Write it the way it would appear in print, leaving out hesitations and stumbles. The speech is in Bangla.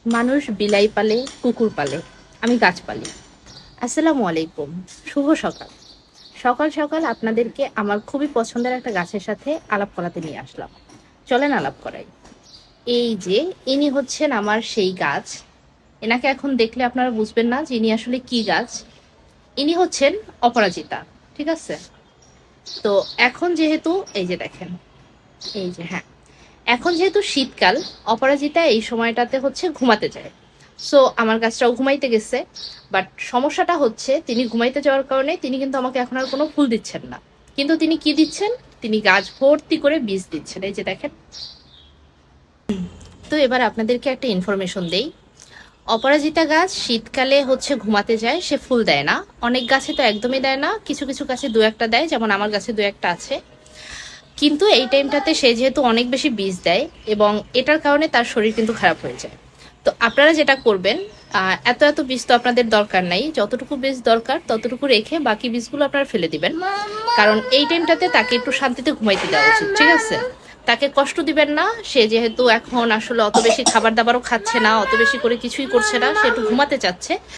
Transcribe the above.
মানুষ বিলাই পালে, কুকুর পালে, আমি গাছ পালি। আসসালামু আলাইকুম, শুভ সকাল। সকাল সকাল আপনাদেরকে আমার খুবই পছন্দের একটা গাছের সাথে আলাপ করাতে নিয়ে আসলাম। চলেন আলাপ করাই। এই যে ইনি হচ্ছেন আমার সেই গাছ। এনাকে এখন দেখলে আপনারা বুঝবেন না যে ইনি আসলে কি গাছ। ইনি হচ্ছেন অপরাজিতা। ঠিক আছে? তো এখন যেহেতু এই যে দেখেন, এই যে হ্যাঁ, এখন যেহেতু শীতকাল, অপরাজিতা এই সময়টাতে হচ্ছে ঘুমাতে যায়। সো আমার গাছটাও ঘুমাইতে গেছে। বাট সমস্যাটা হচ্ছে তিনি ঘুমাইতে যাওয়ার কারণে তিনি কিন্তু আমাকে এখন আর কোনো ফুল দিচ্ছেন না। কিন্তু তিনি কি দিচ্ছেন? তিনি গাছ ভর্তি করে বীজ দিচ্ছেন। এই যে দেখেন। তো এবার আপনাদেরকে একটা ইনফরমেশন দেই। অপরাজিতা গাছ শীতকালে হচ্ছে ঘুমাতে যায়, সে ফুল দেয় না। অনেক গাছে তো একদমই দেয় না, কিছু কিছু গাছে দু একটা দেয়, যেমন আমার গাছে দু একটা আছে। কিন্তু এই টাইমটাতে সে যেহেতু অনেক বেশি বীজ দেয় এবং এটার কারণে তার শরীর কিন্তু খারাপ হয়ে যায়। তো আপনারা যেটা করবেন, এত এত বীজ তো আপনাদের দরকার নাই, যতটুকু বীজ দরকার ততটুকু রেখে বাকি বীজগুলো আপনারা ফেলে দিবেন। কারণ এই টাইমটাতে তাকে একটু শান্তিতে ঘুমাইতে দেওয়া উচিত। ঠিক আছে? তাকে কষ্ট দিবেন না। সে যেহেতু এখন আসলে অত বেশি খাবার দাবারও খাচ্ছে না, অত বেশি করে কিছুই করছে না, সে একটু ঘুমাতে চাচ্ছে।